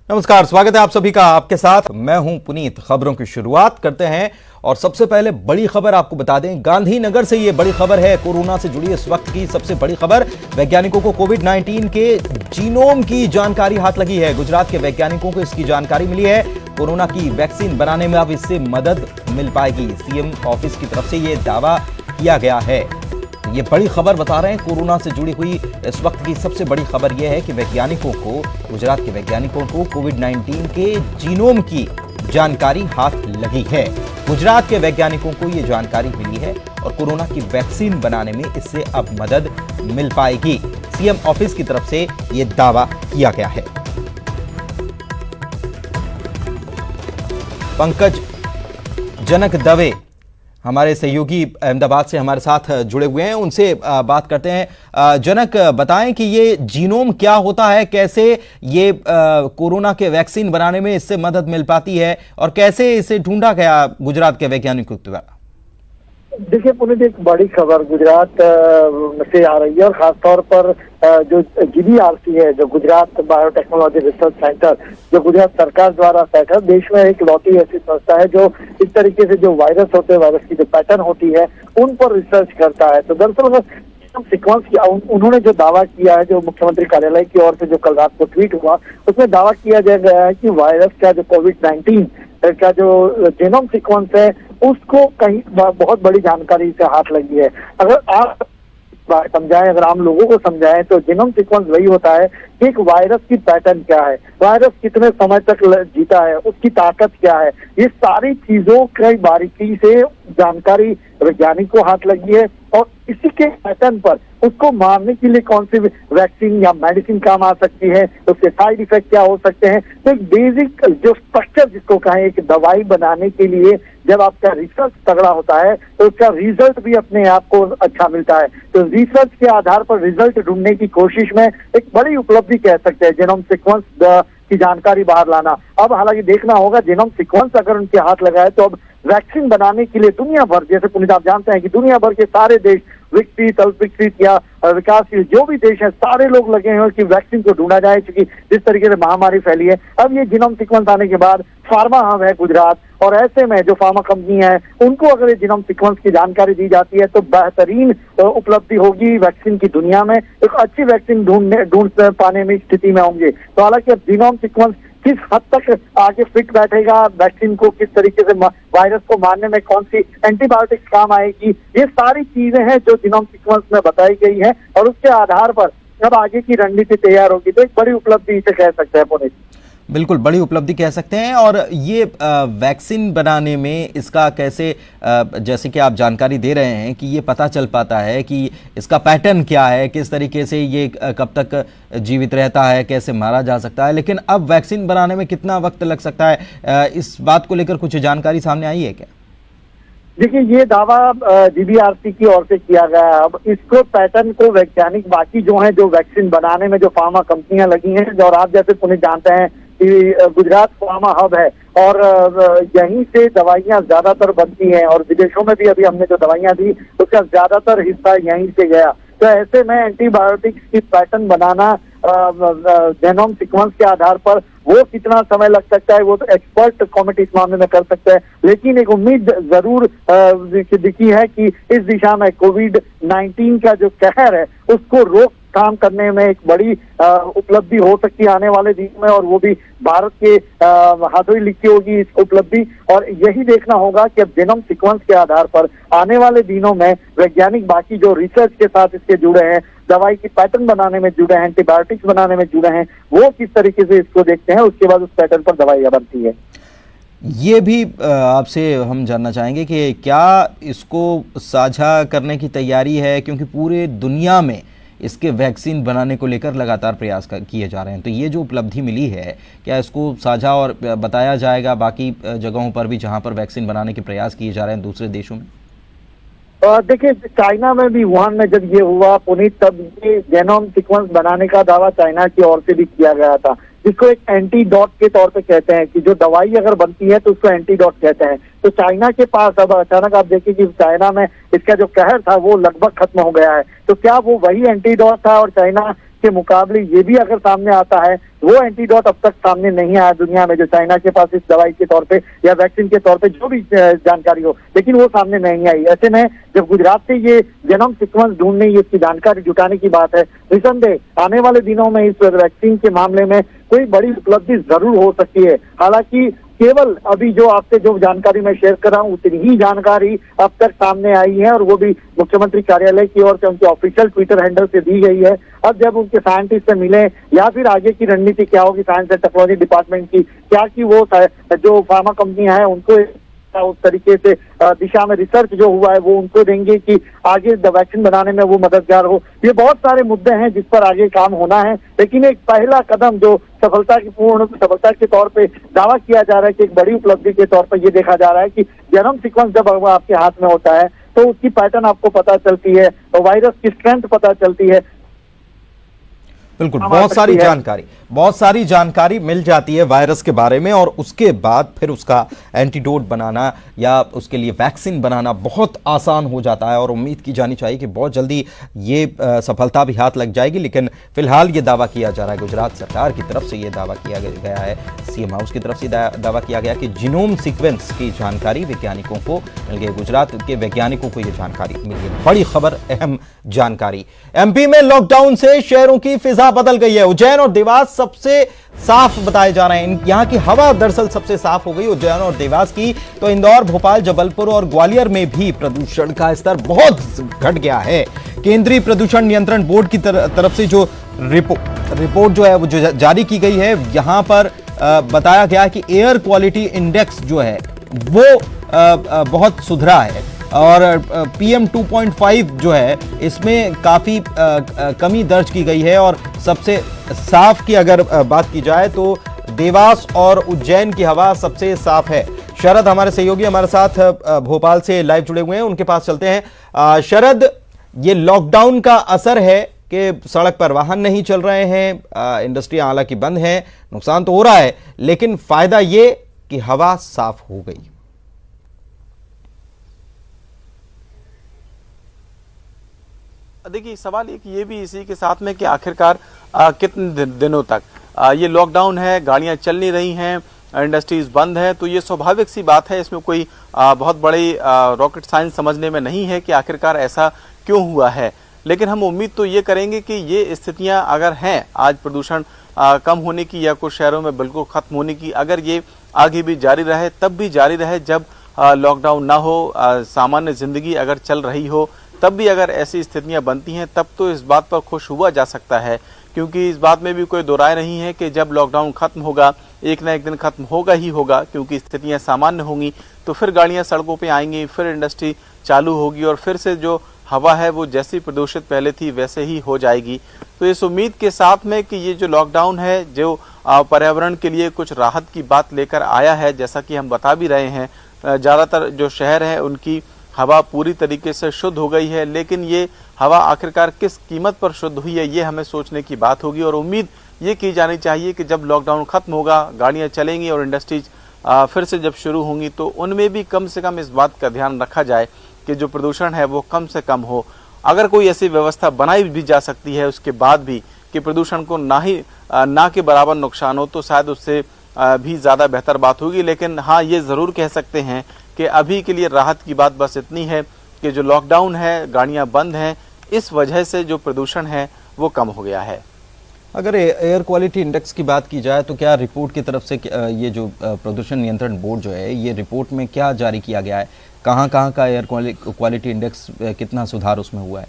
नमस्कार, स्वागत है आप सभी का आपके साथ। मैं हूं पुनीत। खबरों की शुरुआत करते हैं और सबसे पहले बड़ी खबर आपको बता दें। गांधीनगर से ये बड़ी खबर है, कोरोना से जुड़ी इस वक्त की सबसे बड़ी खबर। वैज्ञानिकों को कोविड-19 के जीनोम की जानकारी हाथ लगी है। गुजरात के वैज्ञानिकों को इसकी जानकारी मिली है। कोरोना की वैक्सीन बनाने में अब इससे मदद मिल पाएगी। सीएम ऑफिस की तरफ से ये दावा किया गया है। ये बड़ी खबर बता रहे हैं, कोरोना से जुड़ी हुई इस वक्त की सबसे बड़ी खबर यह है कि वैज्ञानिकों को, गुजरात के वैज्ञानिकों को कोविड-19 के जीनोम की जानकारी हाथ लगी है। गुजरात के वैज्ञानिकों को यह जानकारी मिली है और कोरोना की वैक्सीन बनाने में इससे अब मदद मिल पाएगी। सीएम ऑफिस की तरफ से यह दावा किया गया है। पंकज जनक दवे हमारे सहयोगी अहमदाबाद से हमारे साथ जुड़े हुए हैं, उनसे बात करते हैं। जनक, बताएं कि ये जीनोम क्या होता है, कैसे ये कोरोना के वैक्सीन बनाने में इससे मदद मिल पाती है और कैसे इसे ढूंढा गया गुजरात के वैज्ञानिकों द्वारा? देखिए पुनीत, एक बड़ी खबर गुजरात से आ रही है और खासतौर पर जो GBRC है, जो गुजरात बायोटेक्नोलॉजी रिसर्च सेंटर, जो गुजरात सरकार द्वारा सेट है, देश में एक लौटी ऐसी संस्था है जो इस तरीके से जो वायरस होते हैं, वायरस की जो पैटर्न होती है, उन पर रिसर्च करता है। तो दरअसल सीक्वेंस किया, उन्होंने जो दावा किया है, जो मुख्यमंत्री कार्यालय की ओर से जो कल रात को ट्वीट हुआ, उसमें दावा किया गया है कि वायरस का जो कोविड-19 का जो जीनोम सीक्वेंस है, उसको कहीं बहुत बड़ी जानकारी से हाथ लगी है। अगर आप समझाएं, अगर आम लोगों को समझाएं, तो जीनोम सीक्वेंस वही होता है कि एक वायरस की पैटर्न क्या है, वायरस कितने समय तक जीता है, उसकी ताकत क्या है, ये सारी चीजों की बारीकी से जानकारी वैज्ञानिक को हाथ लगी है। और इसी के पैटर्न पर उसको मारने के लिए कौन सी वैक्सीन या मेडिसिन काम आ सकती है, उसके साइड इफेक्ट क्या हो सकते हैं। तो एक बेसिक जो स्ट्रक्चर जिसको कहें, एक दवाई बनाने के लिए जब आपका रिसर्च तगड़ा होता है तो उसका रिजल्ट भी अपने आप को अच्छा मिलता है। तो रिसर्च के आधार पर रिजल्ट ढूंढने की कोशिश में एक बड़ी उपलब्धि कह सकते हैं जीनोम सीक्वेंस की जानकारी बाहर लाना। अब हालांकि देखना होगा, जीनोम सीक्वेंस अगर उनके हाथ लगा है तो अब वैक्सीन बनाने के लिए दुनिया भर, जैसे पुनीत आप जानते हैं कि दुनिया भर के सारे देश, विकसित, अल्पविकसित या विकासशील जो भी देश है, सारे लोग लगे हैं कि वैक्सीन को ढूंढा जाए, क्योंकि जिस तरीके से महामारी फैली है। अब ये जीनोम सीक्वेंस आने के बाद फार्मा हब है गुजरात, और ऐसे में जो फार्मा कंपनी है उनको अगर ये जीनोम सीक्वेंस की जानकारी दी जाती है तो बेहतरीन उपलब्धि होगी वैक्सीन की दुनिया में। एक अच्छी वैक्सीन ढूंढ पाने में स्थिति में होंगे। तो हालांकि अब जीनोम सीक्वेंस किस हद तक आगे फिट बैठेगा, वैक्सीन को किस तरीके से वायरस को मारने में कौन सी एंटीबायोटिक्स काम आएगी, ये सारी चीजें हैं जो जीनोम सीक्वेंस में बताई गई है और उसके आधार पर जब आगे की रणनीति तैयार होगी तो एक बड़ी उपलब्धि इसे कह सकते हैं पुनीत। बिल्कुल बड़ी उपलब्धि कह सकते हैं। और ये वैक्सीन बनाने में इसका कैसे, जैसे कि आप जानकारी दे रहे हैं कि ये पता चल पाता है कि इसका पैटर्न क्या है, किस तरीके से ये कब तक जीवित रहता है, कैसे मारा जा सकता है, लेकिन अब वैक्सीन बनाने में कितना वक्त लग सकता है, इस बात को लेकर कुछ जानकारी सामने आई है क्या? देखिए, ये दावा GBRC की ओर से किया गया है। अब इसको पैटर्न को वैज्ञानिक बाकी जो हैं, जो वैक्सीन बनाने में जो फार्मा कंपनियां लगी हैं, और आप जैसे पुनीत जानते हैं कि गुजरात फार्मा हब है और यहीं से दवाइयां ज्यादातर बनती हैं और विदेशों में भी अभी हमने जो दवाइयां दी उसका ज्यादातर हिस्सा यहीं से गया। तो ऐसे में एंटीबायोटिक्स की पैटर्न बनाना जीनोम सीक्वेंस के आधार पर वो कितना समय लग सकता है वो तो एक्सपर्ट कमेटी इस मामले में कर सकते हैं, लेकिन एक उम्मीद जरूर दिखी है कि इस दिशा में कोविड-19 का जो कहर है उसको रोक काम करने में एक बड़ी उपलब्धि हो सकती है आने वाले दिन में, और वो भी भारत के हाथों ही लिखी होगी इस उपलब्धि। और यही देखना होगा कि अब जीनोम सीक्वेंस के आधार पर आने वाले दिनों में वैज्ञानिक बाकी जो रिसर्च के साथ इसके जुड़े हैं, दवाई की पैटर्न बनाने में जुड़े हैं, एंटीबायोटिक्स बनाने में जुड़े हैं, वो किस तरीके से इसको देखते हैं, उसके बाद उस पैटर्न पर दवाइयां बनती है। ये भी आपसे हम जानना चाहेंगे कि क्या इसको साझा करने की तैयारी है, क्योंकि पूरे दुनिया में इसके वैक्सीन बनाने को लेकर लगातार प्रयास किए जा रहे हैं। तो ये जो उपलब्धि मिली है, क्या इसको साझा और बताया जाएगा बाकी जगहों पर भी जहां पर वैक्सीन बनाने के प्रयास किए जा रहे हैं दूसरे देशों में? देखिए, चाइना में भी, वुहान में जब ये हुआ पुनीत, तब ये जीनोम सीक्वेंस बनाने का दावा चाइना की ओर से भी किया गया था, जिसको एक एंटीडोट के तौर पे कहते हैं कि जो दवाई अगर बनती है तो उसको एंटीडोट कहते हैं। तो चाइना के पास अब अचानक आप देखिए कि चाइना में इसका जो कहर था वो लगभग खत्म हो गया है। तो क्या वो वही एंटीडोट था और चाइना के मुकाबले ये भी अगर सामने आता है, वो एंटीडोट अब तक सामने नहीं आया दुनिया में, जो चाइना के पास इस दवाई के तौर पे या वैक्सीन के तौर पे जो भी जानकारी हो, लेकिन वो सामने नहीं आई। ऐसे में जब गुजरात से ये जेनोम सीक्वेंस ढूंढने, इसकी जानकारी जुटाने की बात है, निसंदेह आने वाले दिनों में इस वैक्सीन के मामले में कोई बड़ी उपलब्धि जरूर हो सकती है। हालांकि केवल अभी जो आपसे जो जानकारी मैं शेयर कर रहा हूँ, उतनी ही जानकारी अब तक सामने आई है, और वो भी मुख्यमंत्री कार्यालय की ओर से उनके ऑफिशियल ट्विटर हैंडल से दी गई है। अब जब उनके साइंटिस्ट से मिले या फिर आगे की रणनीति क्या होगी साइंस एंड टेक्नोलॉजी डिपार्टमेंट की, क्या कि वो जो फार्मा कंपनियां हैं उनको उस तरीके से दिशा में रिसर्च जो हुआ है वो उनको देंगे कि आगे वैक्सीन बनाने में वो मददगार हो। ये बहुत सारे मुद्दे हैं जिस पर आगे काम होना है, लेकिन एक पहला कदम जो सफलता के तौर पे दावा किया जा रहा है कि एक बड़ी उपलब्धि के तौर पर ये देखा जा रहा है कि जेनोम सीक्वेंस जब आपके हाथ में होता है तो उसकी पैटर्न आपको पता चलती है, तो वायरस की स्ट्रेंथ पता चलती है। बिल्कुल, बहुत सारी जानकारी मिल जाती है वायरस के बारे में, और उसके बाद फिर उसका एंटीडोट बनाना या उसके लिए वैक्सीन बनाना बहुत आसान हो जाता है। और उम्मीद की जानी चाहिए कि बहुत जल्दी ये सफलता भी हाथ लग जाएगी। लेकिन फिलहाल ये दावा किया जा रहा है, गुजरात सरकार की तरफ से ये दावा किया गया है, सीएम हाउस की तरफ से दावा किया गया कि जीनोम सीक्वेंस की जानकारी वैज्ञानिकों को मिल गई। गुजरात के वैज्ञानिकों को ये जानकारी मिल गई। बड़ी खबर, अहम जानकारी। एमपी में लॉकडाउन से शहरों की फिजा बदल गई है। उज्जैन और देवास सबसे साफ बताए जा रहे हैं। यहां की हवा दरअसल सबसे साफ हो गई उज्जैन और देवास की, तो इंदौर, भोपाल, जबलपुर और ग्वालियर में भी प्रदूषण का स्तर बहुत घट गया है। केंद्रीय प्रदूषण नियंत्रण बोर्ड की तरफ से जो रिपोर्ट जो है वो जो जारी की गई है, यहां पर बताया गया है कि एयर क्वालिटी इंडेक्स जो है वो बहुत सुधरा है, और PM 2.5 जो है इसमें काफ़ी कमी दर्ज की गई है। और सबसे साफ की अगर बात की जाए तो देवास और उज्जैन की हवा सबसे साफ है। शरद हमारे सहयोगी हमारे साथ भोपाल से लाइव जुड़े हुए हैं, उनके पास चलते हैं। शरद, ये लॉकडाउन का असर है कि सड़क पर वाहन नहीं चल रहे हैं, इंडस्ट्री हालांकि बंद है, नुकसान तो हो रहा है, लेकिन फायदा ये कि हवा साफ हो गई। देखिए, सवाल एक ये भी इसी के साथ में कि आखिरकार कितने दिनों तक ये लॉकडाउन है, गाड़ियां चल नहीं रही हैं, इंडस्ट्रीज बंद है, तो ये स्वाभाविक सी बात है। इसमें कोई बहुत बड़ी रॉकेट साइंस समझने में नहीं है कि आखिरकार ऐसा क्यों हुआ है। लेकिन हम उम्मीद तो ये करेंगे कि ये स्थितियां अगर हैं आज प्रदूषण कम होने की या कुछ शहरों में बिल्कुल खत्म होने की, अगर ये आगे भी जारी रहे, तब भी जारी रहे जब लॉकडाउन ना हो, सामान्य जिंदगी अगर चल रही हो, तब भी अगर ऐसी स्थितियां बनती हैं, तब तो इस बात पर खुश हुआ जा सकता है। क्योंकि इस बात में भी कोई दो राय नहीं है कि जब लॉकडाउन खत्म होगा, एक ना एक दिन खत्म होगा ही होगा, क्योंकि स्थितियां सामान्य होंगी तो फिर गाड़ियां सड़कों पे आएंगी, फिर इंडस्ट्री चालू होगी, और फिर से जो हवा है वो जैसी प्रदूषित पहले थी वैसे ही हो जाएगी। तो इस उम्मीद के साथ में कि ये जो लॉकडाउन है जो पर्यावरण के लिए कुछ राहत की बात लेकर आया है, जैसा कि हम बता भी रहे हैं, ज़्यादातर जो शहर हैं उनकी हवा पूरी तरीके से शुद्ध हो गई है। लेकिन ये हवा आखिरकार किस कीमत पर शुद्ध हुई है, ये हमें सोचने की बात होगी। और उम्मीद ये की जानी चाहिए कि जब लॉकडाउन खत्म होगा, गाड़ियां चलेंगी और इंडस्ट्रीज फिर से जब शुरू होंगी, तो उनमें भी कम से कम इस बात का ध्यान रखा जाए कि जो प्रदूषण है वो कम से कम हो। अगर कोई ऐसी व्यवस्था बनाई भी जा सकती है उसके बाद भी कि प्रदूषण को ना के बराबर नुकसान हो, तो शायद उससे भी ज़्यादा बेहतर बात होगी। लेकिन हाँ, ये ज़रूर कह सकते हैं कि अभी के लिए राहत की बात बस इतनी है कि जो लॉकडाउन है, गाड़ियां बंद हैं, इस वजह से जो प्रदूषण है वो कम हो गया है। अगर एयर क्वालिटी इंडेक्स की बात की जाए तो क्या रिपोर्ट की तरफ से ये जो प्रदूषण नियंत्रण बोर्ड जो है, ये रिपोर्ट में क्या जारी किया गया है, कहाँ का एयर क्वालिटी इंडेक्स, कितना सुधार उसमें हुआ है?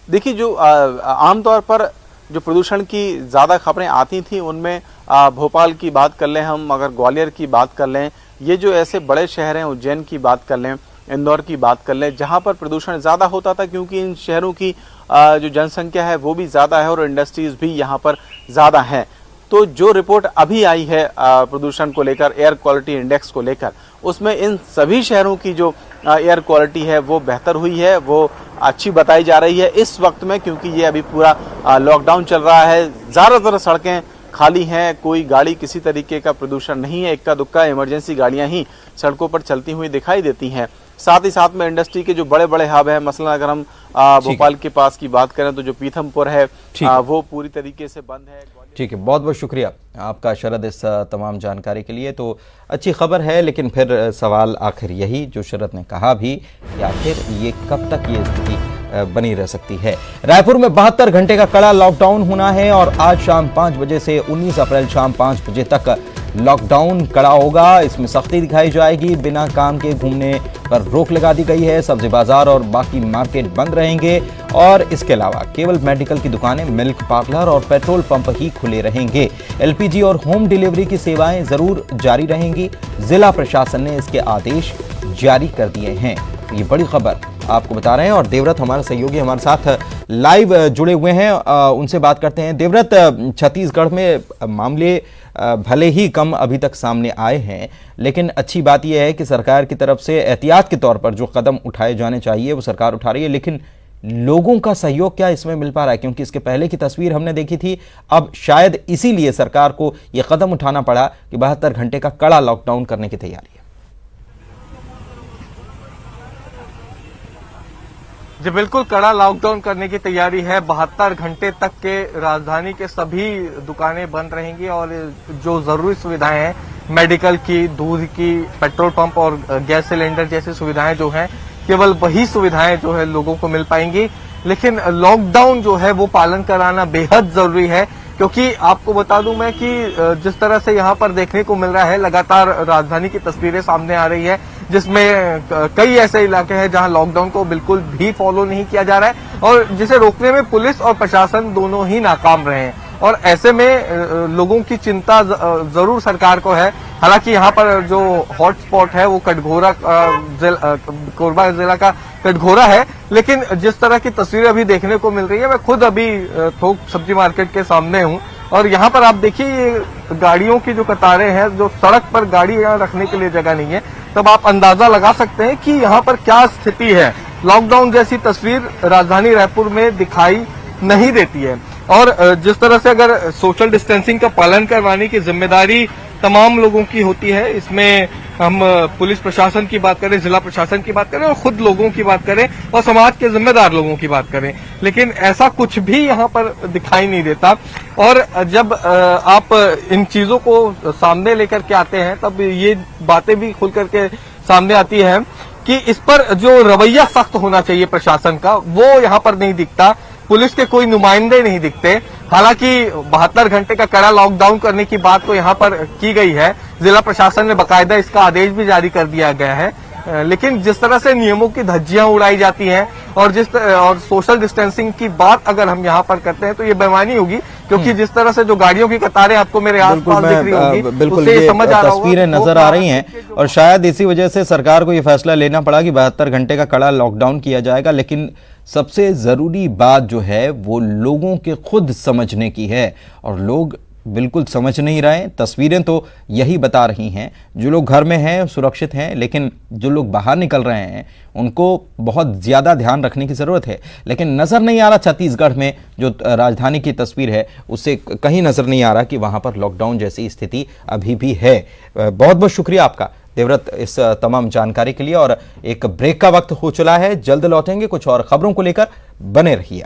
देखिए, जो आमतौर पर जो प्रदूषण की ज़्यादा खबरें आती थी उनमें भोपाल की बात कर लें हम, अगर ग्वालियर की बात कर लें, ये जो ऐसे बड़े शहर हैं, उज्जैन की बात कर लें, इंदौर की बात कर लें, जहाँ पर प्रदूषण ज़्यादा होता था, क्योंकि इन शहरों की जो जनसंख्या है वो भी ज़्यादा है और इंडस्ट्रीज़ भी यहाँ पर ज़्यादा हैं। तो जो रिपोर्ट अभी आई है प्रदूषण को लेकर, एयर क्वालिटी इंडेक्स को लेकर, उसमें इन सभी शहरों की जो एयर क्वालिटी है वो बेहतर हुई है, वो अच्छी बताई जा रही है इस वक्त में, क्योंकि ये अभी पूरा लॉकडाउन चल रहा है। ज़्यादातर सड़कें खाली हैं, कोई गाड़ी किसी तरीके का प्रदूषण नहीं है, इक्का दुक्का इमरजेंसी गाड़ियां ही सड़कों पर चलती हुई दिखाई देती हैं। साथ ही साथ में इंडस्ट्री के जो बड़े बड़े हब है, मसलन अगर हम भोपाल के पास की बात करें तो जो पीथमपुर है वो पूरी तरीके से बंद है। ठीक है, बहुत बहुत शुक्रिया आपका शरद इस तमाम जानकारी के लिए। तो अच्छी खबर है, लेकिन फिर सवाल आखिर यही जो शरद ने कहा भी कि आखिर ये कब तक ये स्थिति बनी रह सकती है। रायपुर में 72 घंटे का कड़ा लॉकडाउन होना है और आज शाम 5 बजे से 19 अप्रैल शाम 5 बजे तक लॉकडाउन कड़ा होगा। इसमें सख्ती दिखाई जाएगी, बिना काम के घूमने पर रोक लगा दी गई है। सब्जी बाजार और बाकी मार्केट बंद रहेंगे और इसके अलावा केवल मेडिकल की दुकानें, मिल्क पार्लर और पेट्रोल पंप ही खुले रहेंगे। एलपीजी और होम डिलीवरी की सेवाएं जरूर जारी रहेंगी। जिला प्रशासन ने इसके आदेश जारी कर दिए हैं। ये बड़ी खबर आपको बता रहे हैं और देवव्रत हमारे सहयोगी हमारे साथ लाइव जुड़े हुए हैं, उनसे बात करते हैं। देवव्रत, छत्तीसगढ़ में मामले भले ही कम अभी तक सामने आए हैं, लेकिन अच्छी बात यह है कि सरकार की तरफ से एहतियात के तौर पर जो कदम उठाए जाने चाहिए वो सरकार उठा रही है, लेकिन लोगों का सहयोग क्या इसमें मिल पा रहा है? क्योंकि इसके पहले की तस्वीर हमने देखी थी, अब शायद इसीलिए सरकार को यह कदम उठाना पड़ा कि 72 घंटे का कड़ा लॉकडाउन करने की तैयारी है। जी बिल्कुल, कड़ा लॉकडाउन करने की तैयारी है। 72 घंटे तक के राजधानी के सभी दुकानें बंद रहेंगी और जो जरूरी सुविधाएं हैं, मेडिकल की, दूध की, पेट्रोल पंप और गैस सिलेंडर जैसी सुविधाएं जो हैं, केवल वही सुविधाएं जो है लोगों को मिल पाएंगी। लेकिन लॉकडाउन जो है वो पालन कराना बेहद जरूरी है, क्योंकि आपको बता दूं मैं कि जिस तरह से यहाँ पर देखने को मिल रहा है, लगातार राजधानी की तस्वीरें सामने आ रही है, जिसमें कई ऐसे इलाके हैं जहां लॉकडाउन को बिल्कुल भी फॉलो नहीं किया जा रहा है और जिसे रोकने में पुलिस और प्रशासन दोनों ही नाकाम रहे हैं। और ऐसे में लोगों की चिंता जरूर सरकार को है। हालांकि यहाँ पर जो हॉटस्पॉट है वो कटघोरा कोरबा जिला का कटघोरा है, लेकिन जिस तरह की तस्वीरें अभी देखने को मिल रही है, मैं खुद अभी थोक सब्जी मार्केट के सामने हूँ और यहाँ पर आप देखिए ये गाड़ियों की जो कतारें हैं, जो सड़क पर गाड़ी यहाँ रखने के लिए जगह नहीं है, तब आप अंदाजा लगा सकते हैं कि यहाँ पर क्या स्थिति है। लॉकडाउन जैसी तस्वीर राजधानी रायपुर में दिखाई नहीं देती है और जिस तरह से अगर सोशल डिस्टेंसिंग का पालन करवाने की जिम्मेदारी तमाम लोगों की होती है, इसमें हम पुलिस प्रशासन की बात करें, जिला प्रशासन की बात करें और खुद लोगों की बात करें और समाज के जिम्मेदार लोगों की बात करें, लेकिन ऐसा कुछ भी यहाँ पर दिखाई नहीं देता। और जब आप इन चीजों को सामने लेकर के आते हैं, तब ये बातें भी खुल करके सामने आती है कि इस पर जो रवैया सख्त होना चाहिए प्रशासन का, वो यहाँ पर नहीं दिखता। पुलिस के कोई नुमाइंदे नहीं दिखते। हालांकि 72 घंटे का कड़ा लॉकडाउन करने की बात तो यहाँ पर की गई है, जिला प्रशासन ने बकायदा इसका आदेश भी जारी कर दिया गया है, लेकिन जिस तरह से नियमों की धज्जियां उड़ाई जाती हैं और सोशल डिस्टेंसिंग की बात अगर हम यहाँ पर करते हैं तो ये बेईमानी होगी, क्योंकि जिस तरह से जो गाड़ियों की कतारें आपको मेरे आसपास दिख रही होंगी, बिल्कुल ये समझ आ रहा होगा, तस्वीरें नजर आ रही हैं और शायद इसी वजह से सरकार को ये फैसला लेना पड़ा कि 72 घंटे का कड़ा लॉकडाउन किया जाएगा। लेकिन सबसे जरूरी बात जो है वो लोगों के खुद समझने की है और लोग बिल्कुल समझ नहीं रहे। तस्वीरें तो यही बता रही हैं, जो लोग घर में हैं सुरक्षित हैं, लेकिन जो लोग बाहर निकल रहे हैं उनको बहुत ज़्यादा ध्यान रखने की ज़रूरत है। लेकिन नज़र नहीं आ रहा, छत्तीसगढ़ में जो राजधानी की तस्वीर है उससे कहीं नज़र नहीं आ रहा कि वहाँ पर लॉकडाउन जैसी स्थिति अभी भी है। बहुत बहुत शुक्रिया आपका देवव्रत इस तमाम जानकारी के लिए और एक ब्रेक का वक्त हो चला है, जल्द लौटेंगे कुछ और खबरों को लेकर, बने रहिए।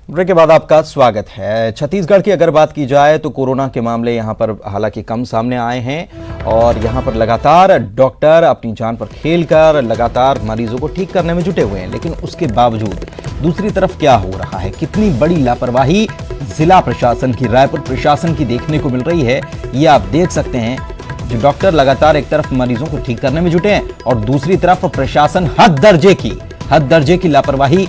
ब्रेक के बाद आपका स्वागत है। छत्तीसगढ़ की अगर बात की जाए तो कोरोना के मामले यहाँ पर हालांकि कम सामने आए हैं और यहाँ पर लगातार डॉक्टर अपनी जान पर खेलकर लगातार मरीजों को ठीक करने में जुटे हुए हैं, लेकिन उसके बावजूद दूसरी तरफ क्या हो रहा है, कितनी बड़ी लापरवाही जिला प्रशासन की, रायपुर प्रशासन की देखने को मिल रही है, ये आप देख सकते हैं। जो डॉक्टर लगातार एक तरफ मरीजों को ठीक करने में जुटे हैं और दूसरी तरफ प्रशासन हद दर्जे की लापरवाही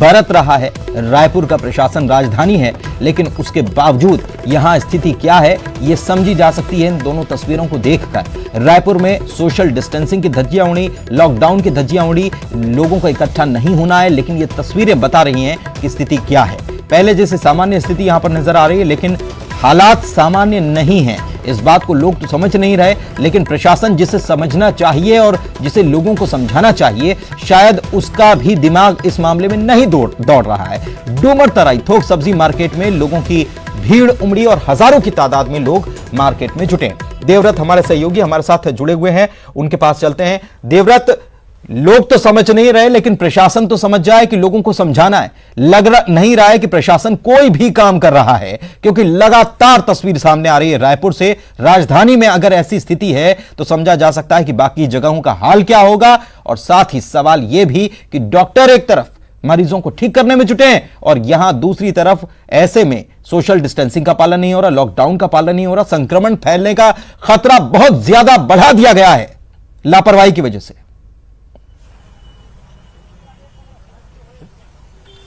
बरत रहा है। रायपुर का प्रशासन राजधानी है, लेकिन उसके बावजूद यहां स्थिति क्या है ये समझी जा सकती है इन दोनों तस्वीरों को देखकर। रायपुर में सोशल डिस्टेंसिंग की धज्जियां उड़ी, लॉकडाउन की धज्जियां उड़ी, लोगों को इकट्ठा नहीं होना है, लेकिन ये तस्वीरें बता रही हैं कि स्थिति क्या है। पहले जैसे सामान्य स्थिति यहां पर नजर आ रही है, लेकिन हालात सामान्य नहीं है। इस बात को लोग तो समझ नहीं रहे, लेकिन प्रशासन जिसे समझना चाहिए और जिसे लोगों को समझाना चाहिए, शायद उसका भी दिमाग इस मामले में नहीं दौड़ रहा है। डूमर तराई थोक सब्जी मार्केट में लोगों की भीड़ उमड़ी और हजारों की तादाद में लोग मार्केट में जुटे। देवव्रत हमारे सहयोगी हमारे साथ जुड़े हुए हैं, उनके पास चलते हैं। देवव्रत, लोग तो समझ नहीं रहे, लेकिन प्रशासन तो समझ जाए कि लोगों को समझाना है। नहीं रहा है कि प्रशासन कोई भी काम कर रहा है, क्योंकि लगातार तस्वीर सामने आ रही है रायपुर से। राजधानी में अगर ऐसी स्थिति है तो समझा जा सकता है कि बाकी जगहों का हाल क्या होगा। और साथ ही सवाल यह भी कि डॉक्टर एक तरफ मरीजों को ठीक करने में जुटे हैं और यहां दूसरी तरफ ऐसे में सोशल डिस्टेंसिंग का पालन नहीं हो रहा, लॉकडाउन का पालन नहीं हो रहा। संक्रमण फैलने का खतरा बहुत ज्यादा बढ़ा दिया गया है लापरवाही की वजह से।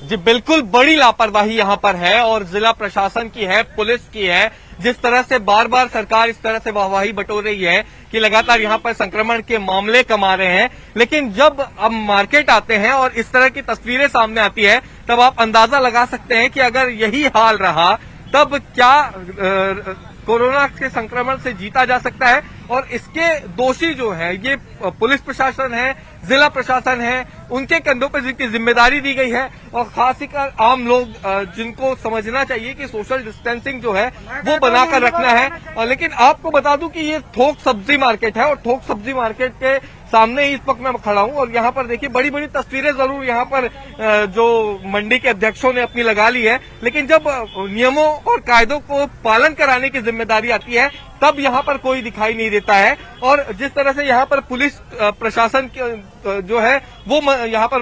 जी बिल्कुल, बड़ी लापरवाही यहाँ पर है और जिला प्रशासन की है, पुलिस की है। जिस तरह से बार बार सरकार इस तरह से वाहवाही बटोर रही है कि लगातार यहाँ पर संक्रमण के मामले कम आ रहे हैं, लेकिन जब अब मार्केट आते हैं और इस तरह की तस्वीरें सामने आती है तब आप अंदाजा लगा सकते हैं कि अगर यही हाल रहा तब क्या कोरोना के संक्रमण से जीता जा सकता है। और इसके दोषी जो है ये पुलिस प्रशासन है, जिला प्रशासन है, उनके कंधों पर जिनकी जिम्मेदारी दी गई है और खासकर आम लोग जिनको समझना चाहिए कि सोशल डिस्टेंसिंग जो है वो बनाकर रखना है। लेकिन आपको बता दूं कि ये थोक सब्जी मार्केट है और थोक सब्जी मार्केट के सामने ही इस वक्त मैं खड़ा हूं और यहाँ पर देखिए बड़ी बड़ी तस्वीरें जरूर यहाँ पर जो मंडी के अध्यक्षों ने अपनी लगा ली है, लेकिन जब नियमों और कायदों को पालन कराने की जिम्मेदारी आती है तब यहाँ पर कोई दिखाई नहीं देता है। और जिस तरह से यहाँ पर पुलिस प्रशासन जो है वो यहाँ पर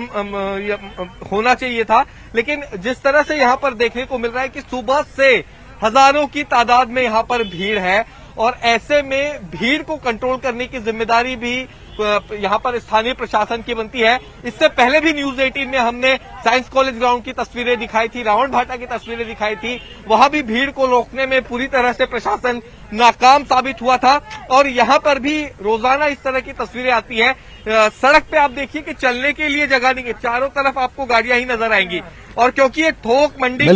होना चाहिए था, लेकिन जिस तरह से यहाँ पर देखने को मिल रहा है कि सुबह से हजारों की तादाद में यहाँ पर भीड़ है और ऐसे में भीड़ को कंट्रोल करने की जिम्मेदारी भी यहाँ पर स्थानीय प्रशासन की बनती है। इससे पहले भी न्यूज 18 में हमने साइंस कॉलेज ग्राउंड की तस्वीरें दिखाई थी, रावण भाटा की तस्वीरें दिखाई थी, वहां भी भीड़ को रोकने में पूरी तरह से प्रशासन नाकाम साबित हुआ था। और यहाँ पर भी रोजाना इस तरह की तस्वीरें आती हैं। सड़क पे आप देखिए कि चलने के लिए जगह नहीं है, चारों तरफ आपको गाड़ियां ही नजर आएंगी। और क्योंकि ये थोक मंडी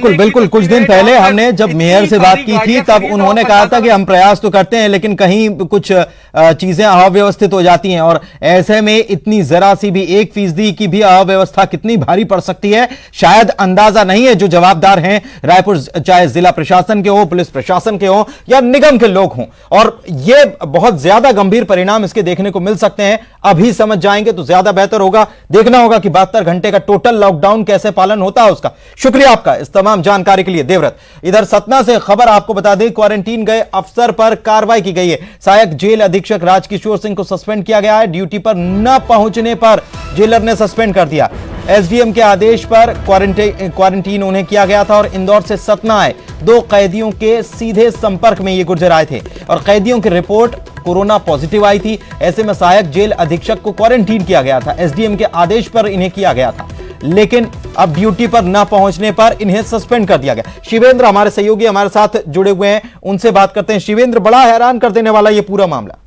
बिल्कुल कुछ दिन पहले हमने जब मेयर से बात की थी तब उन्होंने कहा था कि हम प्रयास तो करते हैं लेकिन कहीं कुछ चीजें अव्यवस्थित हो जाती हैं और ऐसे में इतनी जरा सी भी 1% की भी अव्यवस्था कितनी भारी पड़ सकती है शायद अंदाजा नहीं है। जो जवाबदार हैं रायपुर, चाहे जिला प्रशासन के हो, पुलिस प्रशासन के हो या निगम के लोग हों, और ये बहुत ज्यादा गंभीर परिणाम इसके देखने को मिल सकते हैं। अभी समझ जाएंगे तो ज्यादा बेहतर होगा। देखना होगा कि 72 घंटे का टोटल लॉकडाउन कैसे पालन होता है उसका। शुक्रिया आपका इस तमाम जानकारी के लिए देवव्रत। इधर सतना से खबर आपको बता दें, क्वारंटीन गए अफसर पर कार्रवाई की गई है। सहायक जेल अधीक्षक राजकिशोर सिंह को सस्पेंड किया गया है। ड्यूटी पर न पहुंचने पर जेलर ने सस्पेंड कर दिया। एसडीएम के आदेश पर क्वारंटीन उन्हें किया गया था और इंदौर से सतना आए 2 कैदियों के सीधे संपर्क में ये गुर्जर आए थे और कैदियों की रिपोर्ट कोरोना पॉजिटिव आई थी। ऐसे में सहायक जेल अधीक्षक को क्वारंटीन किया गया था। एसडीएम के आदेश पर इन्हें किया गया था, लेकिन अब ड्यूटी पर न पहुंचने पर इन्हें सस्पेंड कर दिया गया। शिवेंद्र हमारे सहयोगी हमारे साथ जुड़े हुए हैं, उनसे बात करते हैं। शिवेंद्र, बड़ा हैरान कर देने वाला ये पूरा मामला।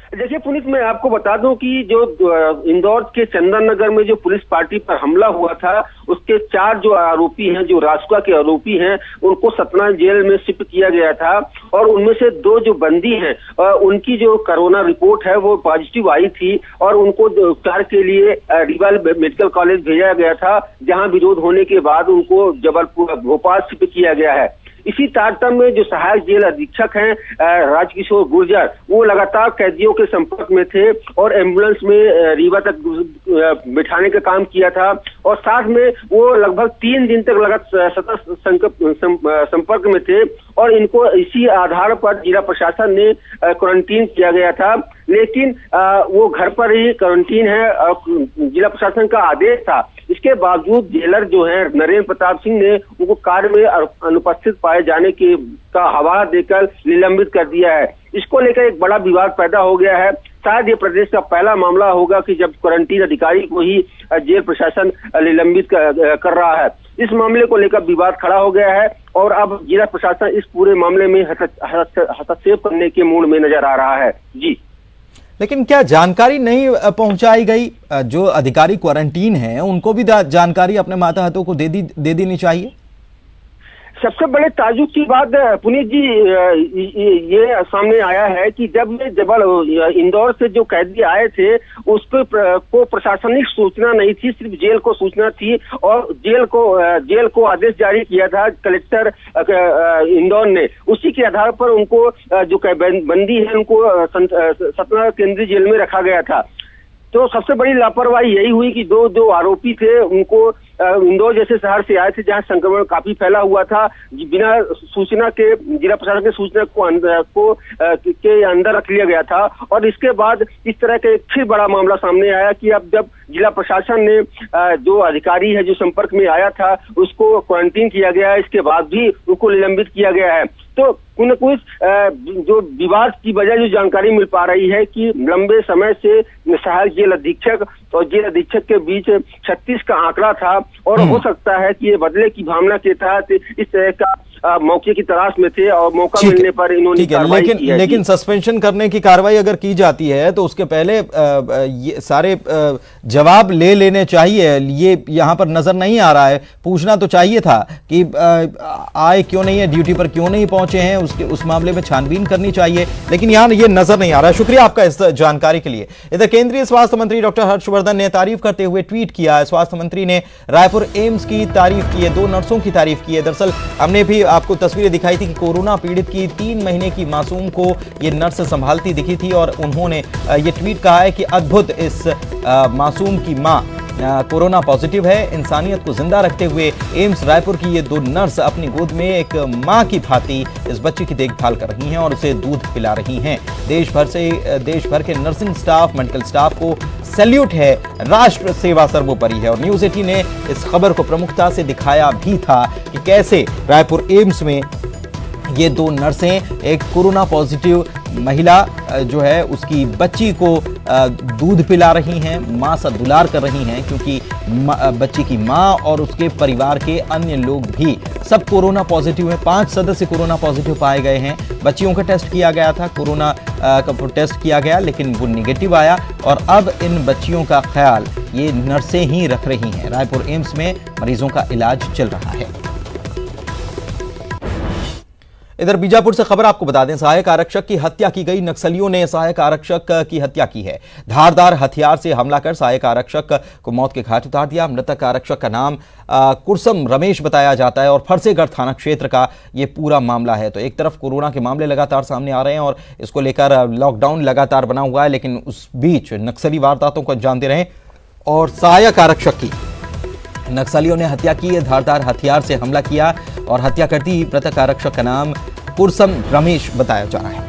देखिए पुलिस, मैं आपको बता दूं कि जो इंदौर के चंदन नगर में जो पुलिस पार्टी पर हमला हुआ था उसके 4 जो आरोपी हैं, जो रासुका के आरोपी हैं, उनको सतना जेल में शिफ्ट किया गया था और उनमें से 2 जो बंदी हैं उनकी जो कोरोना रिपोर्ट है वो पॉजिटिव आई थी और उनको उपचार के लिए रीवा मेडिकल कॉलेज भेजा गया था, जहां विरोध होने के बाद उनको जबलपुर भोपाल शिफ्ट किया गया है। इसी तारतम्य में जो सहायक जेल अधीक्षक हैं राजकिशोर गुर्जर, वो लगातार कैदियों के संपर्क में थे और एम्बुलेंस में रीवा तक बिठाने का काम किया था और साथ में वो लगभग 3 दिन तक लगातार संपर्क में थे और इनको इसी आधार पर जिला प्रशासन ने क्वारंटीन किया गया था। लेकिन वो घर पर ही क्वारंटीन है और जिला प्रशासन का आदेश था। इसके बावजूद जेलर जो है नरेंद्र प्रताप सिंह ने उनको कार्य में अनुपस्थित पाए जाने का हवाला देकर निलंबित कर दिया है। इसको लेकर एक बड़ा विवाद पैदा हो गया है। शायद ये प्रदेश का पहला मामला होगा कि जब क्वारंटीन अधिकारी को ही जेल प्रशासन निलंबित कर रहा है। इस मामले को लेकर विवाद खड़ा हो गया है और अब जिला प्रशासन इस पूरे मामले में हस्तक्षेप करने के मूड में नजर आ रहा है। जी, लेकिन क्या जानकारी नहीं पहुंचाई गई? जो अधिकारी क्वारंटीन हैं उनको भी जानकारी अपने माताहतों को दे देनी चाहिए। सबसे बड़े ताजुब की बात पुनीत जी ये सामने आया है कि जब इंदौर से जो कैदी आए थे उसको प्रशासनिक सूचना नहीं थी, सिर्फ जेल को सूचना थी और जेल को आदेश जारी किया था कलेक्टर इंदौर ने। उसी के आधार पर उनको जो बंदी है उनको सतना केंद्रीय जेल में रखा गया था। तो सबसे बड़ी लापरवाही यही हुई कि दो आरोपी थे, उनको इंदौर जैसे शहर से आए थे जहां संक्रमण काफी फैला हुआ था, बिना सूचना के, जिला प्रशासन की सूचना के अंदर रख लिया गया था। और इसके बाद इस तरह का एक फिर बड़ा मामला सामने आया कि अब जब जिला प्रशासन ने जो अधिकारी है जो संपर्क में आया था उसको क्वारंटीन किया गया है, इसके बाद भी उनको निलंबित किया गया है। तो कुछ न कुछ जो विवाद की वजह जो जानकारी मिल पा रही है कि लंबे समय से सहायक जेल अधीक्षक और जेल अधीक्षक के बीच 36 का आंकड़ा था, और हो सकता है कि ये बदले की भावना के तहत इस तरह का मौके की तलाश में थे और मौका मिलने पर इन्होंने कार्रवाई की है। लेकिन सस्पेंशन करने की कार्रवाई अगर की जाती है तो उसके पहले ये सारे जवाब ले लेने चाहिए। ये यहाँ पर नजर नहीं आ रहा है, पूछना तो चाहिए था कि आए क्यों नहीं है, ड्यूटी पर क्यों नहीं पहुंचे हैं, उस मामले में छानबीन करनी चाहिए, लेकिन यहाँ ये नजर नहीं आ रहा है। शुक्रिया आपका इस जानकारी के लिए। इधर केंद्रीय स्वास्थ्य मंत्री डॉक्टर हर्षवर्धन ने तारीफ करते हुए ट्वीट किया है। स्वास्थ्य मंत्री ने रायपुर एम्स की तारीफ की है, 2 नर्सों की तारीफ की है। दरअसल हमने भी आपको तस्वीरें दिखाई थी कि कोरोना पीड़ित की 3 महीने की मासूम को ये नर्स संभालती दिखी थी, और उन्होंने ये ट्वीट कहा है कि अद्भुत, इस मासूम की मां कोरोना पॉजिटिव है। इंसानियत को जिंदा रखते हुए एम्स रायपुर की ये 2 नर्स अपनी गोद में एक मां की भांति इस बच्चे की देखभाल कर रही हैं और उसे दूध पिला रही हैं। देश भर के नर्सिंग स्टाफ, मेडिकल स्टाफ को सैल्यूट है। राष्ट्र सेवा सर्वोपरि है। और न्यूज 18 ने इस खबर को प्रमुखता से दिखाया भी था कि कैसे रायपुर एम्स में ये 2 नर्सें एक कोरोना पॉजिटिव महिला जो है उसकी बच्ची को दूध पिला रही हैं, मां सा दुलार कर रही हैं, क्योंकि बच्ची की मां और उसके परिवार के अन्य लोग भी सब कोरोना पॉजिटिव हैं। 5 सदस्य कोरोना पॉजिटिव पाए गए हैं। बच्चियों का टेस्ट किया गया था, कोरोना का टेस्ट किया गया, लेकिन वो निगेटिव आया, और अब इन बच्चियों का ख्याल ये नर्सें ही रख रही हैं। रायपुर एम्स में मरीजों का इलाज चल रहा है। इधर बीजापुर से खबर आपको बता दें, सहायक आरक्षक की हत्या की गई। नक्सलियों ने सहायक आरक्षक की हत्या की है। धारदार हथियार से हमला कर सहायक आरक्षक को मौत के घाट उतार दिया। मृतक आरक्षक का नाम कुरसम रमेश बताया जाता है और फरसेगढ़ थाना क्षेत्र का ये पूरा मामला है। तो एक तरफ कोरोना के मामले लगातार सामने आ रहे हैं और इसको लेकर लॉकडाउन लगातार बना हुआ है, लेकिन उस बीच नक्सली वारदातों को अंजाम दे रहे हैं और सहायक आरक्षक की नक्सलियों ने हत्या की है। धारदार हथियार से हमला किया और हत्या करती मृतक आरक्षक का नाम कुरसम रमेश बताया जा रहा है।